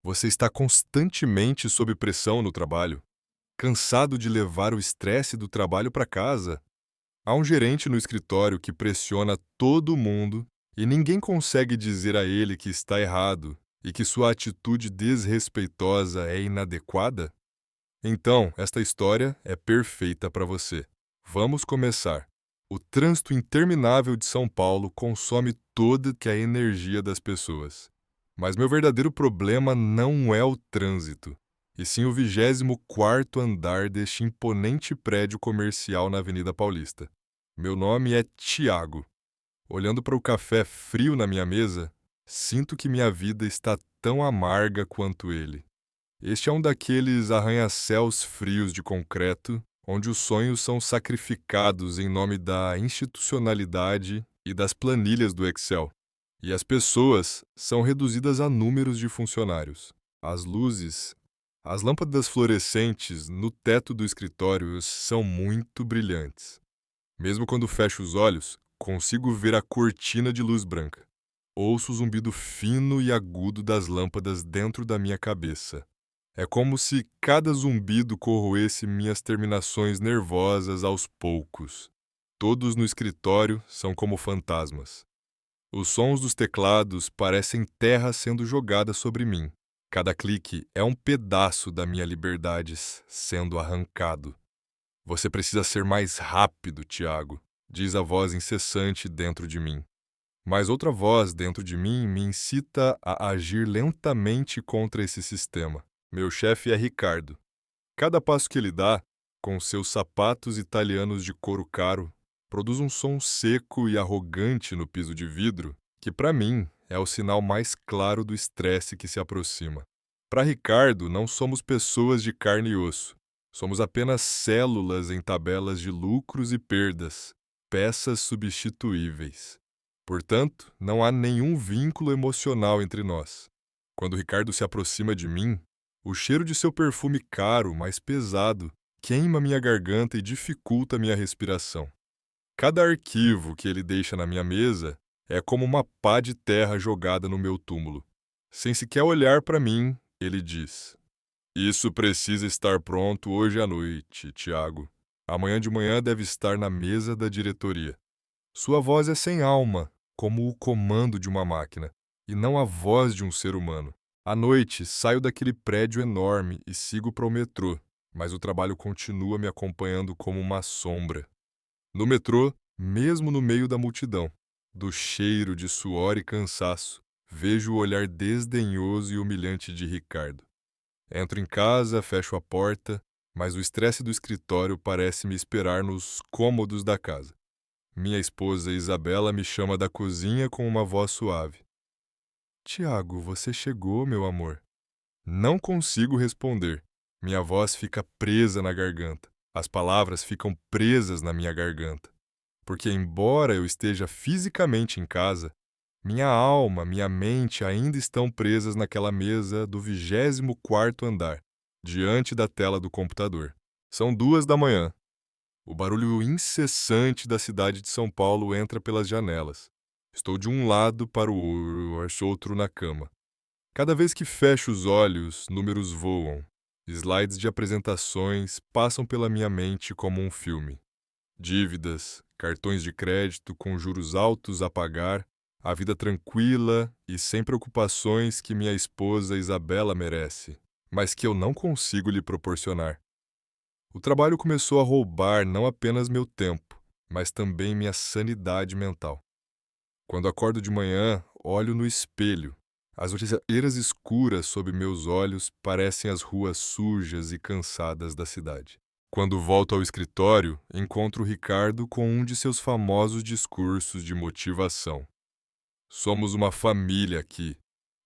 Você está constantemente sob pressão no trabalho, cansado de levar o estresse do trabalho para casa. Há um gerente no escritório que pressiona todo mundo e ninguém consegue dizer a ele que está errado e que sua atitude desrespeitosa é inadequada? Então, esta história é perfeita para você. Vamos começar. O trânsito interminável de São Paulo consome toda que a energia das pessoas. Mas meu verdadeiro problema não é o trânsito, e sim o 24º andar deste imponente prédio comercial na Avenida Paulista. Meu nome é Tiago. Olhando para o café frio na minha mesa, sinto que minha vida está tão amarga quanto ele. Este é um daqueles arranha-céus frios de concreto, onde os sonhos são sacrificados em nome da institucionalidade e das planilhas do Excel. E as pessoas são reduzidas a números de funcionários. As luzes, as lâmpadas fluorescentes no teto do escritório são muito brilhantes. Mesmo quando fecho os olhos, consigo ver a cortina de luz branca. Ouço o zumbido fino e agudo das lâmpadas dentro da minha cabeça. É como se cada zumbido corroesse minhas terminações nervosas aos poucos. Todos no escritório são como fantasmas. Os sons dos teclados parecem terra sendo jogada sobre mim. Cada clique é um pedaço da minha liberdade sendo arrancado. Você precisa ser mais rápido, Tiago, diz a voz incessante dentro de mim. Mas outra voz dentro de mim me incita a agir lentamente contra esse sistema. Meu chefe é Ricardo. Cada passo que ele dá, com seus sapatos italianos de couro caro, produz um som seco e arrogante no piso de vidro, que para mim é o sinal mais claro do estresse que se aproxima. Para Ricardo, não somos pessoas de carne e osso. Somos apenas células em tabelas de lucros e perdas, peças substituíveis. Portanto, não há nenhum vínculo emocional entre nós. Quando Ricardo se aproxima de mim, o cheiro de seu perfume caro, mas pesado, queima minha garganta e dificulta minha respiração. Cada arquivo que ele deixa na minha mesa é como uma pá de terra jogada no meu túmulo. Sem sequer olhar para mim, ele diz: Isso precisa estar pronto hoje à noite, Tiago. Amanhã de manhã deve estar na mesa da diretoria. Sua voz é sem alma, como o comando de uma máquina, e não a voz de um ser humano. À noite, saio daquele prédio enorme e sigo para o metrô, mas o trabalho continua me acompanhando como uma sombra. No metrô, mesmo no meio da multidão, do cheiro de suor e cansaço, vejo o olhar desdenhoso e humilhante de Ricardo. Entro em casa, fecho a porta, mas o estresse do escritório parece me esperar nos cômodos da casa. Minha esposa Isabela me chama da cozinha com uma voz suave. Tiago, você chegou, meu amor. Não consigo responder. Minha voz fica presa na garganta. As palavras ficam presas na minha garganta. Porque, embora eu esteja fisicamente em casa, minha alma, minha mente ainda estão presas naquela mesa do 24º andar, diante da tela do computador. São 2 da manhã. O barulho incessante da cidade de São Paulo entra pelas janelas. Estou de um lado para o outro na cama. Cada vez que fecho os olhos, números voam. Slides de apresentações passam pela minha mente como um filme. Dívidas, cartões de crédito com juros altos a pagar, a vida tranquila e sem preocupações que minha esposa Isabela merece, mas que eu não consigo lhe proporcionar. O trabalho começou a roubar não apenas meu tempo, mas também minha sanidade mental. Quando acordo de manhã, olho no espelho. As olheiras escuras sob meus olhos parecem as ruas sujas e cansadas da cidade. Quando volto ao escritório, encontro Ricardo com um de seus famosos discursos de motivação. Somos uma família aqui,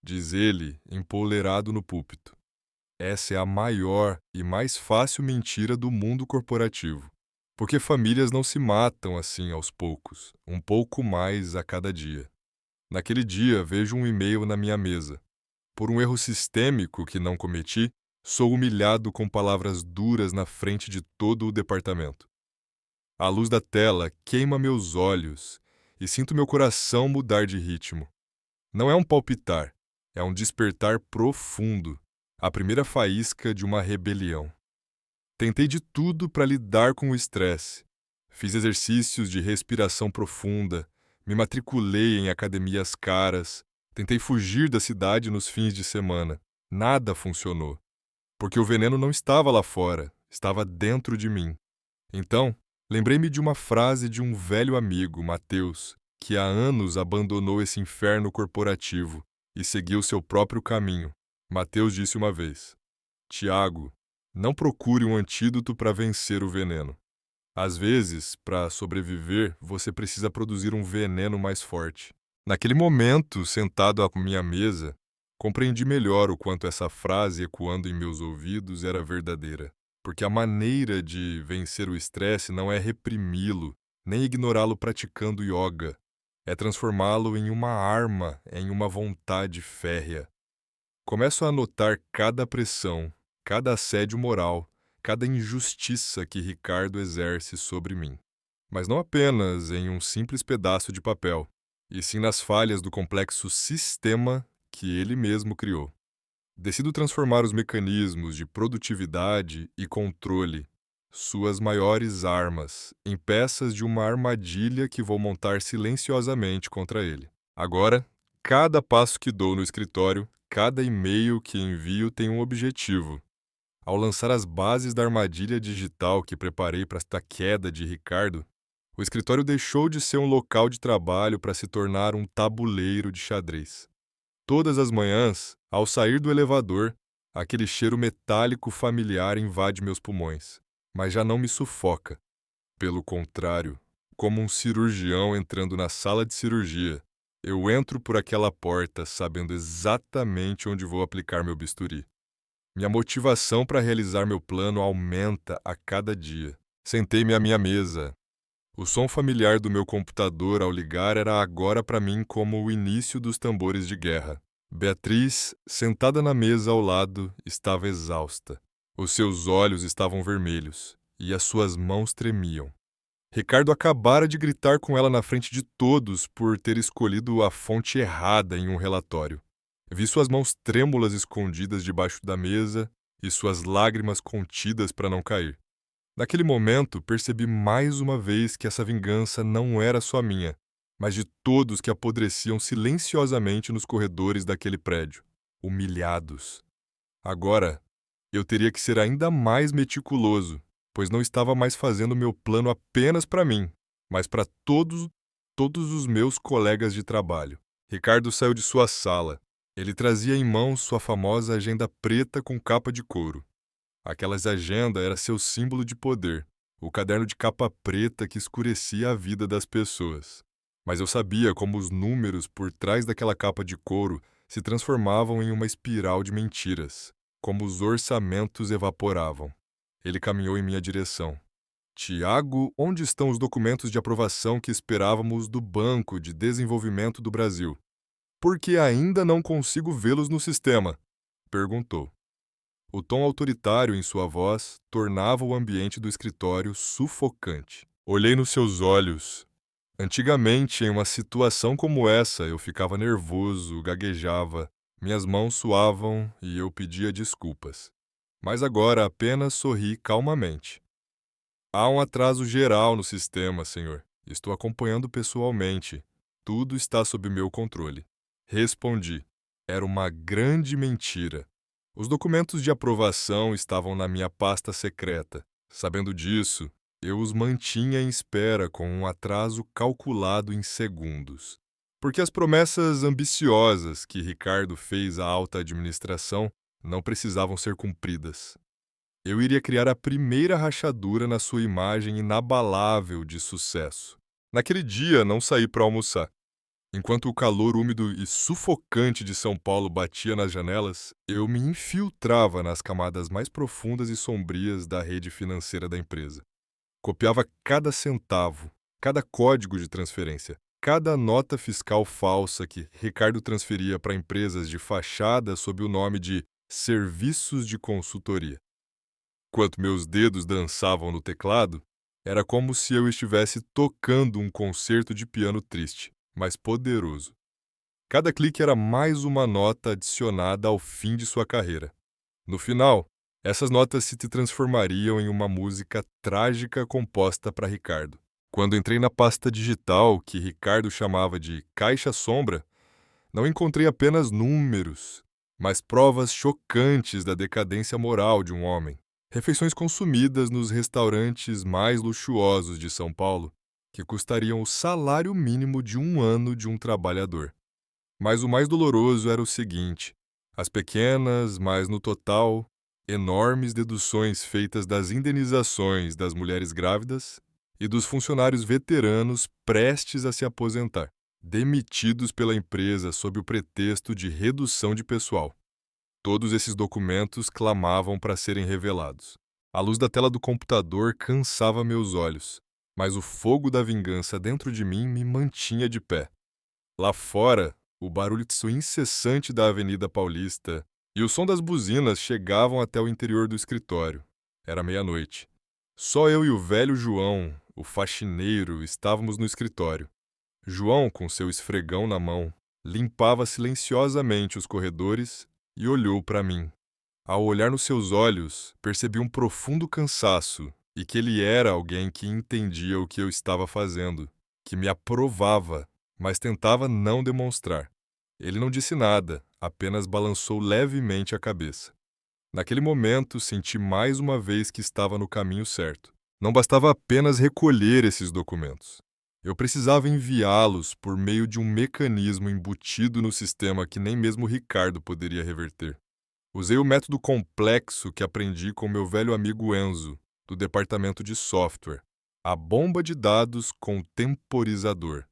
diz ele, empoleirado no púlpito. Essa é a maior e mais fácil mentira do mundo corporativo. Porque famílias não se matam assim aos poucos, um pouco mais a cada dia. Naquele dia, vejo um e-mail na minha mesa. Por um erro sistêmico que não cometi, sou humilhado com palavras duras na frente de todo o departamento. A luz da tela queima meus olhos e sinto meu coração mudar de ritmo. Não é um palpitar, É um despertar profundo, a primeira faísca de uma rebelião. Tentei de tudo para lidar com o estresse. Fiz exercícios de respiração profunda, me matriculei em academias caras, tentei fugir da cidade nos fins de semana. Nada funcionou, porque o veneno não estava lá fora, estava dentro de mim. Então, lembrei-me de uma frase de um velho amigo, Mateus, que há anos abandonou esse inferno corporativo e seguiu seu próprio caminho. Mateus disse uma vez: Tiago, não procure um antídoto para vencer o veneno. Às vezes, para sobreviver, você precisa produzir um veneno mais forte. Naquele momento, sentado à minha mesa, compreendi melhor o quanto essa frase ecoando em meus ouvidos era verdadeira. Porque a maneira de vencer o estresse não é reprimi-lo, nem ignorá-lo praticando yoga. É transformá-lo em uma arma, em uma vontade férrea. Começo a notar cada pressão, cada assédio moral, cada injustiça que Ricardo exerce sobre mim. Mas não apenas em um simples pedaço de papel, e sim nas falhas do complexo sistema que ele mesmo criou. Decido transformar os mecanismos de produtividade e controle, suas maiores armas, em peças de uma armadilha que vou montar silenciosamente contra ele. Agora, cada passo que dou no escritório, cada e-mail que envio tem um objetivo. Ao lançar as bases da armadilha digital que preparei para esta queda de Ricardo, o escritório deixou de ser um local de trabalho para se tornar um tabuleiro de xadrez. Todas as manhãs, ao sair do elevador, aquele cheiro metálico familiar invade meus pulmões, mas já não me sufoca. Pelo contrário, como um cirurgião entrando na sala de cirurgia, eu entro por aquela porta sabendo exatamente onde vou aplicar meu bisturi. Minha motivação para realizar meu plano aumenta a cada dia. Sentei-me à minha mesa. O som familiar do meu computador ao ligar era agora para mim como o início dos tambores de guerra. Beatriz, sentada na mesa ao lado, estava exausta. Os seus olhos estavam vermelhos e as suas mãos tremiam. Ricardo acabara de gritar com ela na frente de todos por ter escolhido a fonte errada em um relatório. Vi suas mãos trêmulas escondidas debaixo da mesa e suas lágrimas contidas para não cair. Naquele momento, percebi mais uma vez que essa vingança não era só minha, mas de todos que apodreciam silenciosamente nos corredores daquele prédio, humilhados. Agora, eu teria que ser ainda mais meticuloso, pois não estava mais fazendo meu plano apenas para mim, mas para todos os meus colegas de trabalho. Ricardo saiu de sua sala. Ele trazia em mãos sua famosa agenda preta com capa de couro. Aquelas agenda era seu símbolo de poder, o caderno de capa preta que escurecia a vida das pessoas. Mas eu sabia como os números por trás daquela capa de couro se transformavam em uma espiral de mentiras, como os orçamentos evaporavam. Ele caminhou em minha direção. Tiago, onde estão os documentos de aprovação que esperávamos do Banco de Desenvolvimento do Brasil? Porque ainda não consigo vê-los no sistema, perguntou. O tom autoritário em sua voz tornava o ambiente do escritório sufocante. Olhei nos seus olhos. Antigamente, em uma situação como essa, eu ficava nervoso, gaguejava, minhas mãos suavam e eu pedia desculpas. Mas agora apenas sorri calmamente. Há um atraso geral no sistema, senhor. Estou acompanhando pessoalmente. Tudo está sob meu controle. Respondi. Era uma grande mentira. Os documentos de aprovação estavam na minha pasta secreta. Sabendo disso, eu os mantinha em espera com um atraso calculado em segundos. Porque as promessas ambiciosas que Ricardo fez à alta administração não precisavam ser cumpridas. Eu iria criar a primeira rachadura na sua imagem inabalável de sucesso. Naquele dia, não saí para almoçar. Enquanto o calor úmido e sufocante de São Paulo batia nas janelas, eu me infiltrava nas camadas mais profundas e sombrias da rede financeira da empresa. Copiava cada centavo, cada código de transferência, cada nota fiscal falsa que Ricardo transferia para empresas de fachada sob o nome de serviços de consultoria. Enquanto meus dedos dançavam no teclado, era como se eu estivesse tocando um concerto de piano triste, mas poderoso. Cada clique era mais uma nota adicionada ao fim de sua carreira. No final, essas notas se transformariam em uma música trágica composta para Ricardo. Quando entrei na pasta digital, que Ricardo chamava de Caixa Sombra, não encontrei apenas números, mas provas chocantes da decadência moral de um homem. Refeições consumidas nos restaurantes mais luxuosos de São Paulo, que custariam o salário mínimo de um ano de um trabalhador. Mas o mais doloroso era o seguinte: as pequenas, mas no total, enormes deduções feitas das indenizações das mulheres grávidas e dos funcionários veteranos prestes a se aposentar, demitidos pela empresa sob o pretexto de redução de pessoal. Todos esses documentos clamavam para serem revelados. A luz da tela do computador cansava meus olhos, mas o fogo da vingança dentro de mim me mantinha de pé. Lá fora, o barulho incessante da Avenida Paulista e o som das buzinas chegavam até o interior do escritório. Era meia-noite. Só eu e o velho João, o faxineiro, estávamos no escritório. João, com seu esfregão na mão, limpava silenciosamente os corredores e olhou para mim. Ao olhar nos seus olhos, percebi um profundo cansaço e que ele era alguém que entendia o que eu estava fazendo, que me aprovava, mas tentava não demonstrar. Ele não disse nada, apenas balançou levemente a cabeça. Naquele momento, senti mais uma vez que estava no caminho certo. Não bastava apenas recolher esses documentos. Eu precisava enviá-los por meio de um mecanismo embutido no sistema que nem mesmo Ricardo poderia reverter. Usei o método complexo que aprendi com meu velho amigo Enzo, do departamento de software, a bomba de dados com temporizador.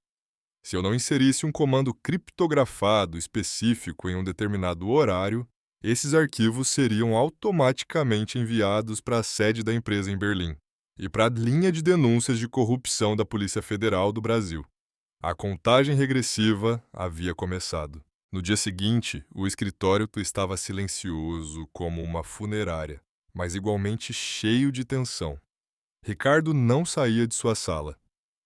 Se eu não inserisse um comando criptografado específico em um determinado horário, esses arquivos seriam automaticamente enviados para a sede da empresa em Berlim e para a linha de denúncias de corrupção da Polícia Federal do Brasil. A contagem regressiva havia começado. No dia seguinte, o escritório estava silencioso como uma funerária, mas igualmente cheio de tensão. Ricardo não saía de sua sala.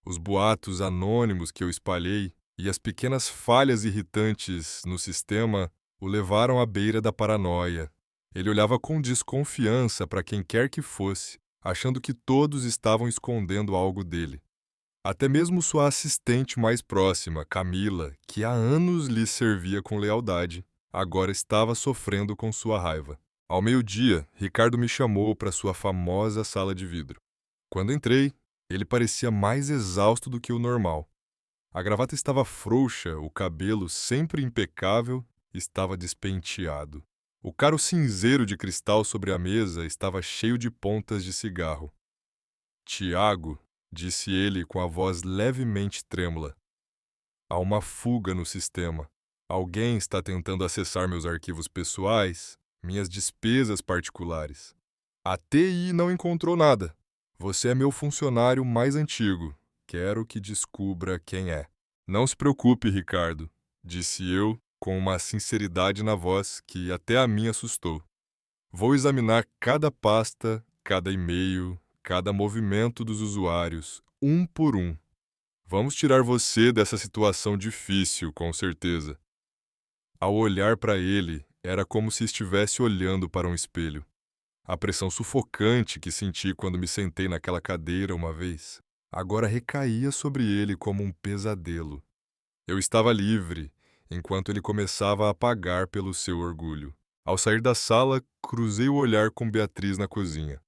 Os boatos anônimos que eu espalhei e as pequenas falhas irritantes no sistema o levaram à beira da paranoia. Ele olhava com desconfiança para quem quer que fosse, achando que todos estavam escondendo algo dele. Até mesmo sua assistente mais próxima, Camila, que há anos lhe servia com lealdade, agora estava sofrendo com sua raiva. Ao meio-dia, Ricardo me chamou para sua famosa sala de vidro. Quando entrei, ele parecia mais exausto do que o normal. A gravata estava frouxa, o cabelo, sempre impecável, estava despenteado. O caro cinzeiro de cristal sobre a mesa estava cheio de pontas de cigarro. "Tiago", disse ele com a voz levemente trêmula. "Há uma fuga no sistema. Alguém está tentando acessar meus arquivos pessoais, minhas despesas particulares. A TI não encontrou nada. Você é meu funcionário mais antigo. Quero que descubra quem é." "Não se preocupe, Ricardo", disse eu, com uma sinceridade na voz que até a mim assustou. "Vou examinar cada pasta, cada e-mail, cada movimento dos usuários, um por um. Vamos tirar você dessa situação difícil, com certeza." Ao olhar para ele, era como se estivesse olhando para um espelho. A pressão sufocante que senti quando me sentei naquela cadeira uma vez, agora recaía sobre ele como um pesadelo. Eu estava livre, enquanto ele começava a pagar pelo seu orgulho. Ao sair da sala, cruzei o olhar com Beatriz na cozinha.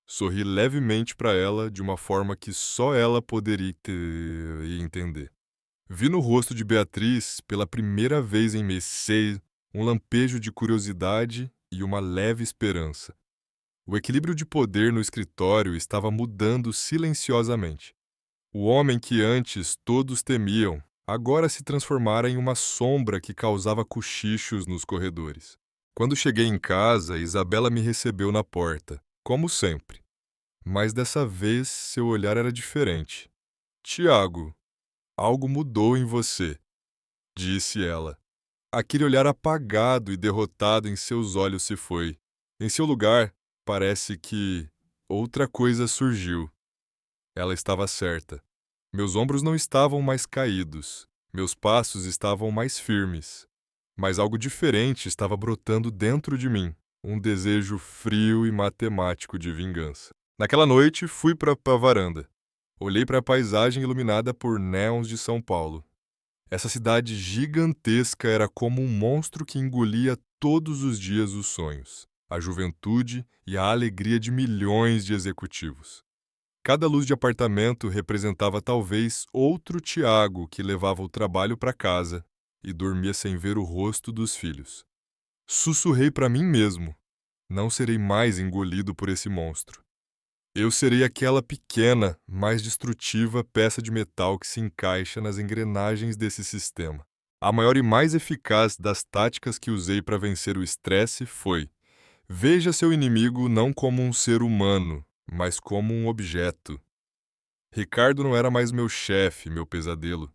Sorri levemente para ela de uma forma que só ela poderia entender. Vi no rosto de Beatriz, pela primeira vez em meses, um lampejo de curiosidade e uma leve esperança. O equilíbrio de poder no escritório estava mudando silenciosamente. O homem que antes todos temiam, agora se transformara em uma sombra que causava cochichos nos corredores. Quando cheguei em casa, Isabela me recebeu na porta, como sempre. Mas dessa vez seu olhar era diferente. "Tiago, algo mudou em você", disse ela. Aquele olhar apagado e derrotado em seus olhos se foi. Em seu lugar, parece que outra coisa surgiu. Ela estava certa. Meus ombros não estavam mais caídos. Meus passos estavam mais firmes, mas algo diferente estava brotando dentro de mim, um desejo frio e matemático de vingança. Naquela noite, fui para a varanda. Olhei para a paisagem iluminada por néons de São Paulo. Essa cidade gigantesca era como um monstro que engolia todos os dias os sonhos, a juventude e a alegria de milhões de executivos. Cada luz de apartamento representava talvez outro Tiago que levava o trabalho para casa e dormia sem ver o rosto dos filhos. Sussurrei para mim mesmo: não serei mais engolido por esse monstro. Eu serei aquela pequena, mais destrutiva peça de metal que se encaixa nas engrenagens desse sistema. A maior e mais eficaz das táticas que usei para vencer o estresse foi: veja seu inimigo não como um ser humano, mas como um objeto. Ricardo não era mais meu chefe, meu pesadelo.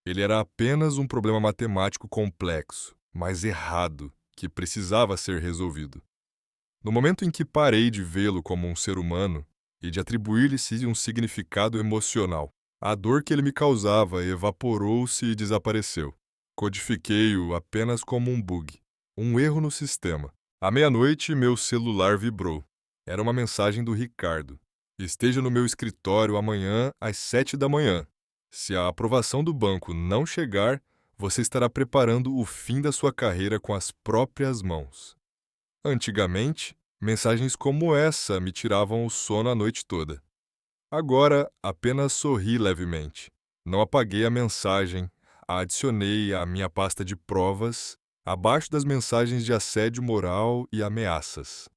Ele era apenas um problema matemático complexo, mas errado, que precisava ser resolvido. No momento em que parei de vê-lo como um ser humano e de atribuir-lhe um significado emocional, a dor que ele me causava evaporou-se e desapareceu. Codifiquei-o apenas como um bug, um erro no sistema. À meia-noite, meu celular vibrou. Era uma mensagem do Ricardo. Esteja no meu escritório amanhã às 7 da manhã. Se a aprovação do banco não chegar, você estará preparando o fim da sua carreira com as próprias mãos. Antigamente, mensagens como essa me tiravam o sono a noite toda. Agora, apenas sorri levemente. Não apaguei a mensagem, a adicionei à minha pasta de provas, abaixo das mensagens de assédio moral e ameaças.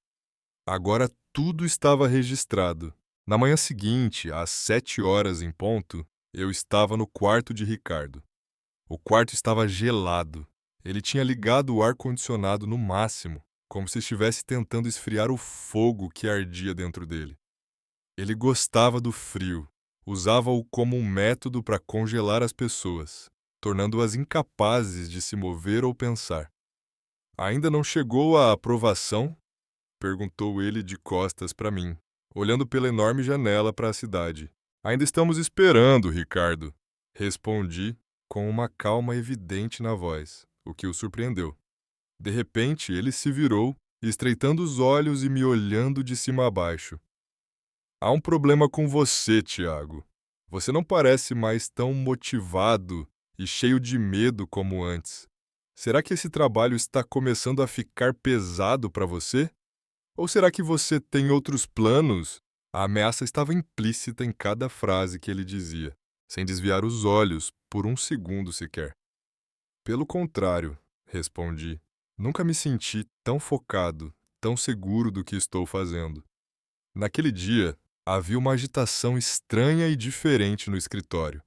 Agora tudo estava registrado. Na manhã seguinte, às 7 horas em ponto, eu estava no quarto de Ricardo. O quarto estava gelado. Ele tinha ligado o ar-condicionado no máximo, como se estivesse tentando esfriar o fogo que ardia dentro dele. Ele gostava do frio, usava-o como um método para congelar as pessoas, tornando-as incapazes de se mover ou pensar. Ainda não chegou a aprovação? Perguntou ele de costas para mim, olhando pela enorme janela para a cidade. Ainda estamos esperando, Ricardo. Respondi com uma calma evidente na voz, o que o surpreendeu. De repente, ele se virou, estreitando os olhos e me olhando de cima a baixo. Há um problema com você, Tiago. Você não parece mais tão motivado e cheio de medo como antes. Será que esse trabalho está começando a ficar pesado para você? Ou será que você tem outros planos? A ameaça estava implícita em cada frase que ele dizia, sem desviar os olhos por um segundo sequer. Pelo contrário, respondi. Nunca me senti tão focado, tão seguro do que estou fazendo. Naquele dia, havia uma agitação estranha e diferente no escritório.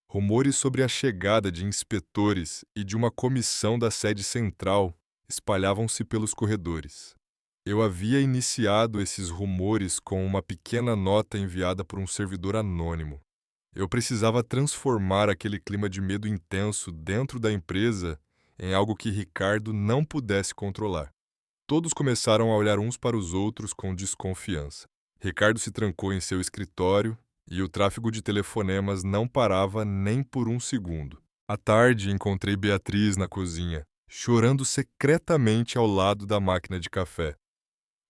Rumores sobre a chegada de inspetores e de uma comissão da sede central espalhavam-se pelos corredores. Eu havia iniciado esses rumores com uma pequena nota enviada por um servidor anônimo. Eu precisava transformar aquele clima de medo intenso dentro da empresa em algo que Ricardo não pudesse controlar. Todos começaram a olhar uns para os outros com desconfiança. Ricardo se trancou em seu escritório e o tráfego de telefonemas não parava nem por um segundo. À tarde, encontrei Beatriz na cozinha, chorando secretamente ao lado da máquina de café.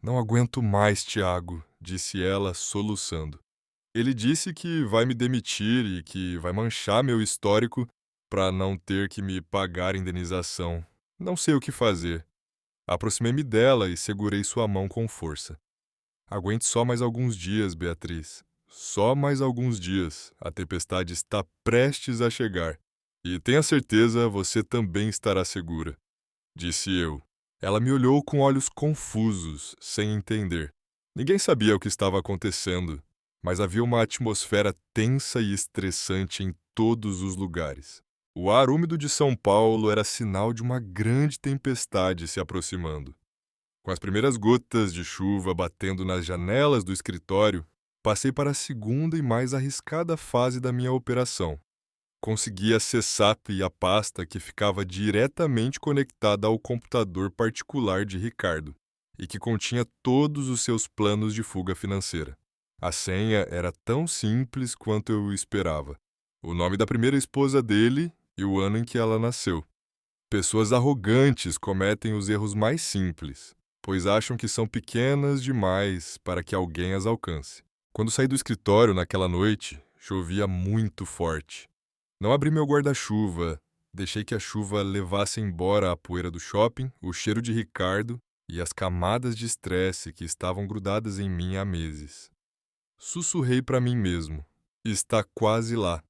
Não aguento mais, Tiago, disse ela, soluçando. Ele disse que vai me demitir e que vai manchar meu histórico para não ter que me pagar indenização. Não sei o que fazer. Aproximei-me dela e segurei sua mão com força. Aguente só mais alguns dias, Beatriz. Só mais alguns dias. A tempestade está prestes a chegar. E tenha certeza, você também estará segura, disse eu. Ela me olhou com olhos confusos, sem entender. Ninguém sabia o que estava acontecendo, mas havia uma atmosfera tensa e estressante em todos os lugares. O ar úmido de São Paulo era sinal de uma grande tempestade se aproximando. Com as primeiras gotas de chuva batendo nas janelas do escritório, passei para a segunda e mais arriscada fase da minha operação. Consegui acessar a pasta que ficava diretamente conectada ao computador particular de Ricardo e que continha todos os seus planos de fuga financeira. A senha era tão simples quanto eu esperava. O nome da primeira esposa dele e o ano em que ela nasceu. Pessoas arrogantes cometem os erros mais simples, pois acham que são pequenas demais para que alguém as alcance. Quando saí do escritório naquela noite, chovia muito forte. Não abri meu guarda-chuva, deixei que a chuva levasse embora a poeira do shopping, o cheiro de Ricardo e as camadas de estresse que estavam grudadas em mim há meses. Sussurrei para mim mesmo: está quase lá.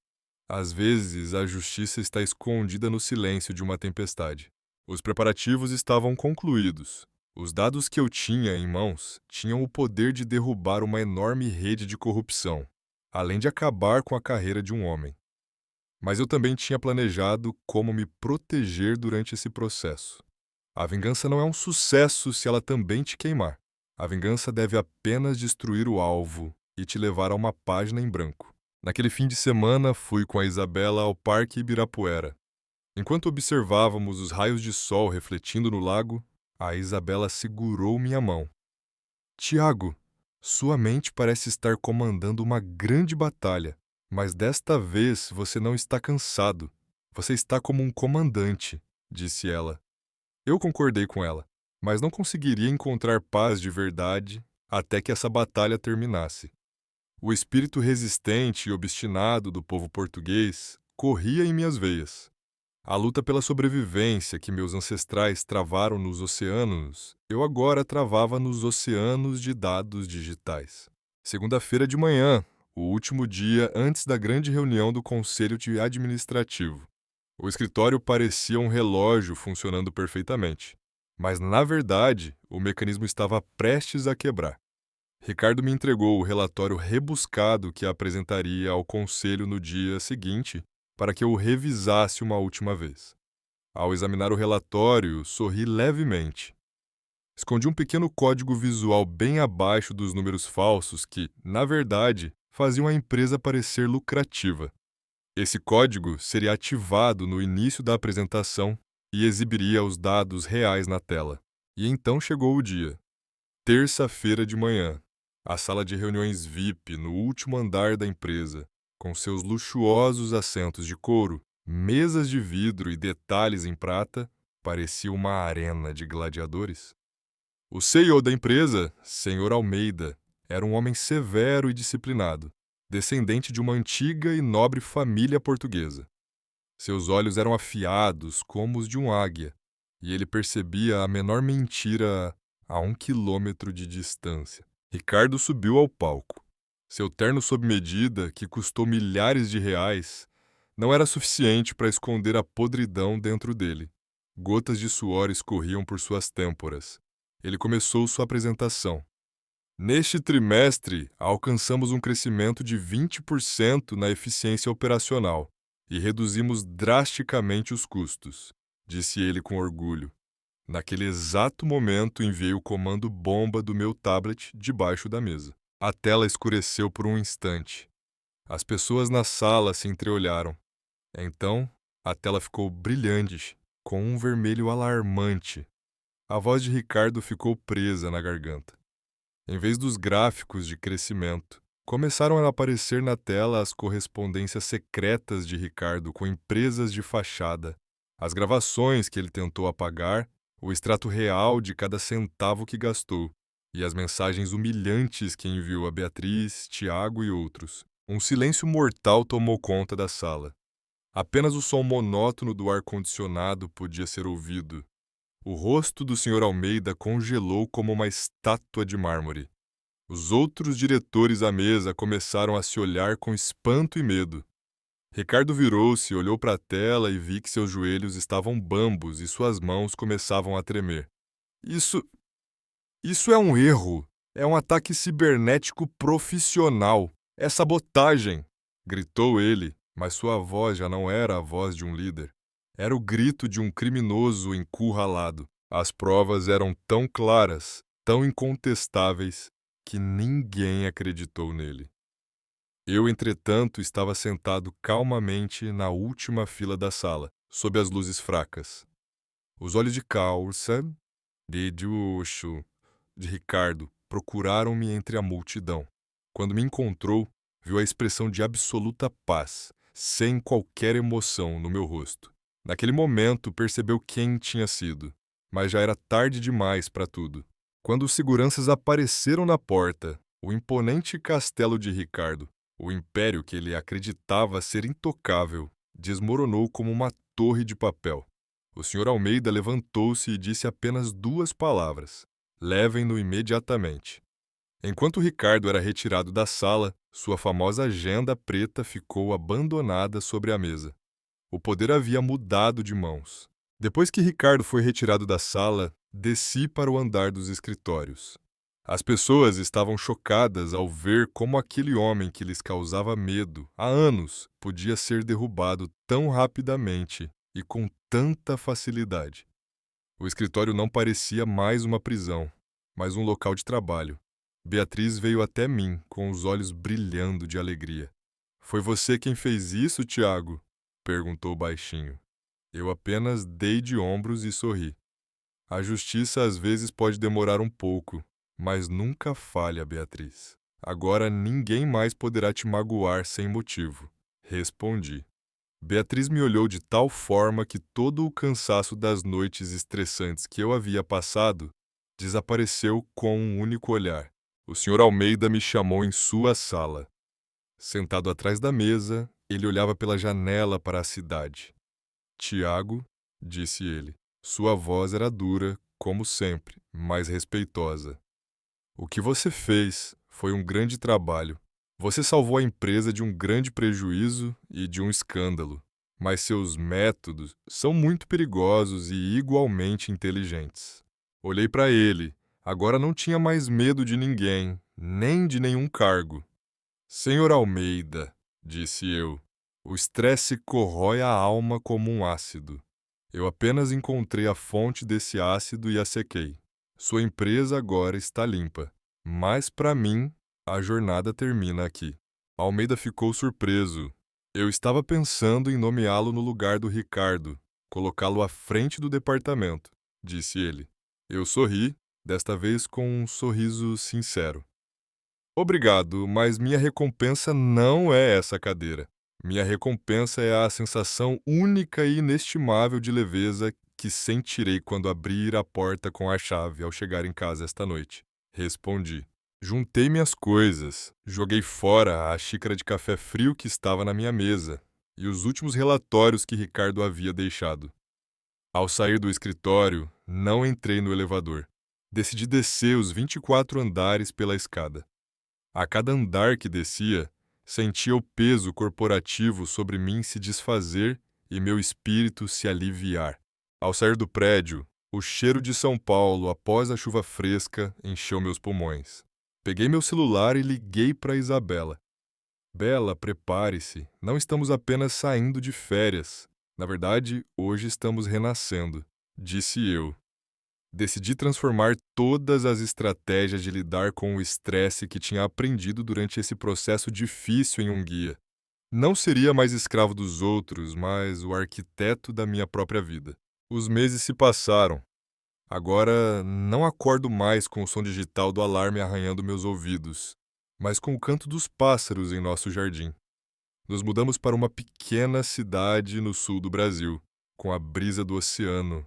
Às vezes, a justiça está escondida no silêncio de uma tempestade. Os preparativos estavam concluídos. Os dados que eu tinha em mãos tinham o poder de derrubar uma enorme rede de corrupção, além de acabar com a carreira de um homem. Mas eu também tinha planejado como me proteger durante esse processo. A vingança não é um sucesso se ela também te queimar. A vingança deve apenas destruir o alvo e te levar a uma página em branco. Naquele fim de semana, fui com a Isabela ao Parque Ibirapuera. Enquanto observávamos os raios de sol refletindo no lago, a Isabela segurou minha mão. Tiago, sua mente parece estar comandando uma grande batalha, mas desta vez você não está cansado. Você está como um comandante, disse ela. Eu concordei com ela, mas não conseguiria encontrar paz de verdade até que essa batalha terminasse. O espírito resistente e obstinado do povo português corria em minhas veias. A luta pela sobrevivência que meus ancestrais travaram nos oceanos, eu agora travava nos oceanos de dados digitais. Segunda-feira de manhã, o último dia antes da grande reunião do Conselho de Administrativo. O escritório parecia um relógio funcionando perfeitamente, mas, na verdade, o mecanismo estava prestes a quebrar. Ricardo me entregou o relatório rebuscado que apresentaria ao conselho no dia seguinte para que eu o revisasse uma última vez. Ao examinar o relatório, sorri levemente. Escondi um pequeno código visual bem abaixo dos números falsos que, na verdade, faziam a empresa parecer lucrativa. Esse código seria ativado no início da apresentação e exibiria os dados reais na tela. E então chegou o dia. Terça-feira de manhã. A sala de reuniões VIP no último andar da empresa, com seus luxuosos assentos de couro, mesas de vidro e detalhes em prata, parecia uma arena de gladiadores. O CEO da empresa, Senhor Almeida, era um homem severo e disciplinado, descendente de uma antiga e nobre família portuguesa. Seus olhos eram afiados como os de um águia, e ele percebia a menor mentira a 1 quilômetro de distância. Ricardo subiu ao palco. Seu terno sob medida, que custou milhares de reais, não era suficiente para esconder a podridão dentro dele. Gotas de suor escorriam por suas têmporas. Ele começou sua apresentação. Neste trimestre, alcançamos um crescimento de 20% na eficiência operacional e reduzimos drasticamente os custos, disse ele com orgulho. Naquele exato momento, enviei o comando bomba do meu tablet debaixo da mesa. A tela escureceu por um instante. As pessoas na sala se entreolharam. Então, a tela ficou brilhante, com um vermelho alarmante. A voz de Ricardo ficou presa na garganta. Em vez dos gráficos de crescimento, começaram a aparecer na tela as correspondências secretas de Ricardo com empresas de fachada, as gravações que ele tentou apagar, o extrato real de cada centavo que gastou, e as mensagens humilhantes que enviou a Beatriz, Tiago e outros. Um silêncio mortal tomou conta da sala. Apenas o som monótono do ar-condicionado podia ser ouvido. O rosto do Sr. Almeida congelou como uma estátua de mármore. Os outros diretores à mesa começaram a se olhar com espanto e medo. Ricardo virou-se, olhou para a tela e vi que seus joelhos estavam bambos e suas mãos começavam a tremer. Isso é um erro. É um ataque cibernético profissional. É sabotagem, gritou ele, mas sua voz já não era a voz de um líder. Era o grito de um criminoso encurralado. As provas eram tão claras, tão incontestáveis, que ninguém acreditou nele. Eu, entretanto, estava sentado calmamente na última fila da sala, sob as luzes fracas. Os olhos de Carlson, de Diucho, de Ricardo, procuraram-me entre a multidão. Quando me encontrou, viu a expressão de absoluta paz, sem qualquer emoção no meu rosto. Naquele momento, percebeu quem tinha sido, mas já era tarde demais para tudo. Quando os seguranças apareceram na porta, o imponente castelo de Ricardo, o império que ele acreditava ser intocável, desmoronou como uma torre de papel. O Sr. Almeida levantou-se e disse apenas 2 palavras: "Levem-no imediatamente." Enquanto Ricardo era retirado da sala, sua famosa agenda preta ficou abandonada sobre a mesa. O poder havia mudado de mãos. Depois que Ricardo foi retirado da sala, desci para o andar dos escritórios. As pessoas estavam chocadas ao ver como aquele homem que lhes causava medo há anos podia ser derrubado tão rapidamente e com tanta facilidade. O escritório não parecia mais uma prisão, mas um local de trabalho. Beatriz veio até mim com os olhos brilhando de alegria. "Foi você quem fez isso, Tiago?" perguntou baixinho. Eu apenas dei de ombros e sorri. "A justiça às vezes pode demorar um pouco, mas nunca falha, Beatriz. Agora ninguém mais poderá te magoar sem motivo." Respondi. Beatriz me olhou de tal forma que todo o cansaço das noites estressantes que eu havia passado desapareceu com um único olhar. O Sr. Almeida me chamou em sua sala. Sentado atrás da mesa, ele olhava pela janela para a cidade. "Tiago", disse ele. Sua voz era dura, como sempre, mas respeitosa. "O que você fez foi um grande trabalho. Você salvou a empresa de um grande prejuízo e de um escândalo, mas seus métodos são muito perigosos e igualmente inteligentes." Olhei para ele. Agora não tinha mais medo de ninguém, nem de nenhum cargo. "Senhor Almeida", disse eu, "o estresse corrói a alma como um ácido. Eu apenas encontrei a fonte desse ácido e a sequei. Sua empresa agora está limpa, mas para mim a jornada termina aqui." Almeida ficou surpreso. "Eu estava pensando em nomeá-lo no lugar do Ricardo, colocá-lo à frente do departamento", disse ele. Eu sorri, desta vez com um sorriso sincero. "Obrigado, mas minha recompensa não é essa cadeira. Minha recompensa é a sensação única e inestimável de leveza que sentirei quando abrir a porta com a chave ao chegar em casa esta noite." Respondi. Juntei minhas coisas, joguei fora a xícara de café frio que estava na minha mesa e os últimos relatórios que Ricardo havia deixado. Ao sair do escritório, não entrei no elevador. Decidi descer os 24 andares pela escada. A cada andar que descia, sentia o peso corporativo sobre mim se desfazer e meu espírito se aliviar. Ao sair do prédio, o cheiro de São Paulo após a chuva fresca encheu meus pulmões. Peguei meu celular e liguei para Isabela. "Bela, prepare-se, não estamos apenas saindo de férias. Na verdade, hoje estamos renascendo", disse eu. Decidi transformar todas as estratégias de lidar com o estresse que tinha aprendido durante esse processo difícil em um guia. Não seria mais escravo dos outros, mas o arquiteto da minha própria vida. Os meses se passaram. Agora não acordo mais com o som digital do alarme arranhando meus ouvidos, mas com o canto dos pássaros em nosso jardim. Nos mudamos para uma pequena cidade no sul do Brasil, com a brisa do oceano.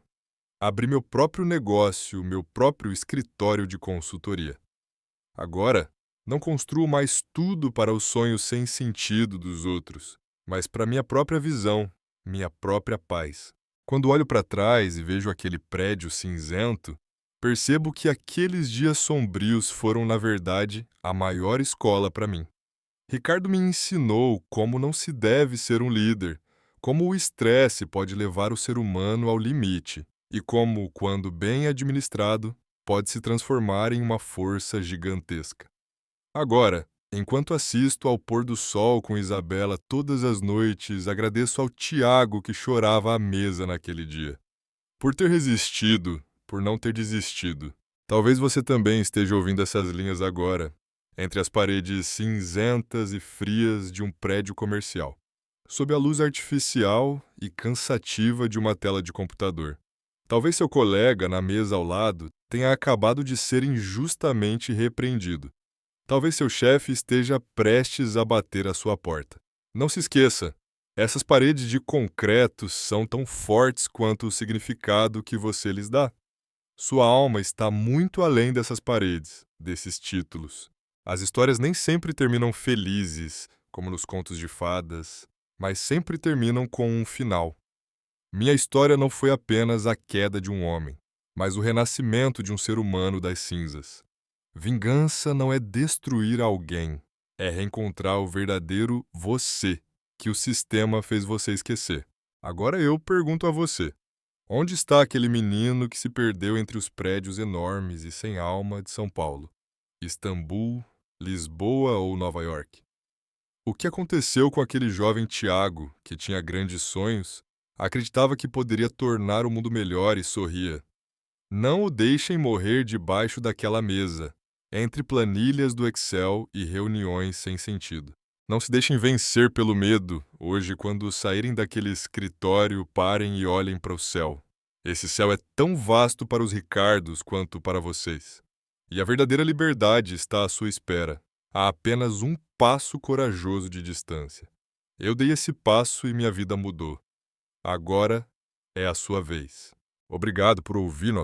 Abri meu próprio negócio, meu próprio escritório de consultoria. Agora, não construo mais tudo para os sonhos sem sentido dos outros, mas para minha própria visão, minha própria paz. Quando olho para trás e vejo aquele prédio cinzento, percebo que aqueles dias sombrios foram, na verdade, a maior escola para mim. Ricardo me ensinou como não se deve ser um líder, como o estresse pode levar o ser humano ao limite e como, quando bem administrado, pode se transformar em uma força gigantesca. Agora, enquanto assisto ao pôr do sol com Isabela todas as noites, agradeço ao Tiago que chorava à mesa naquele dia. Por ter resistido, por não ter desistido. Talvez você também esteja ouvindo essas linhas agora, entre as paredes cinzentas e frias de um prédio comercial, sob a luz artificial e cansativa de uma tela de computador. Talvez seu colega na mesa ao lado tenha acabado de ser injustamente repreendido. Talvez seu chefe esteja prestes a bater à sua porta. Não se esqueça, Essas paredes de concreto são tão fortes quanto o significado que você lhes dá. Sua alma está muito além dessas paredes, desses títulos. As histórias nem sempre terminam felizes, como nos contos de fadas, mas sempre terminam com um final. Minha história não foi apenas a queda de um homem, mas o renascimento de um ser humano das cinzas. Vingança não é destruir alguém, é reencontrar o verdadeiro você, que o sistema fez você esquecer. Agora eu pergunto a você: onde está aquele menino que se perdeu entre os prédios enormes e sem alma de São Paulo? Istambul, Lisboa ou Nova York? O que aconteceu com aquele jovem Tiago, que tinha grandes sonhos, acreditava que poderia tornar o mundo melhor e sorria? Não o deixem morrer debaixo daquela mesa, entre planilhas do Excel e reuniões sem sentido. Não se deixem vencer pelo medo, hoje, quando saírem daquele escritório, parem e olhem para o céu. Esse céu é tão vasto para os Ricardos quanto para vocês. E a verdadeira liberdade está à sua espera. Há apenas um passo corajoso de distância. Eu dei esse passo e minha vida mudou. Agora é a sua vez. Obrigado por ouvir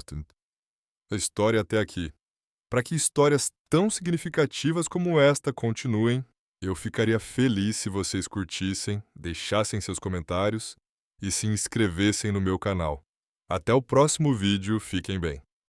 a história até aqui. Para que histórias tão significativas como esta continuem, eu ficaria feliz se vocês curtissem, deixassem seus comentários e se inscrevessem no meu canal. Até o próximo vídeo, fiquem bem.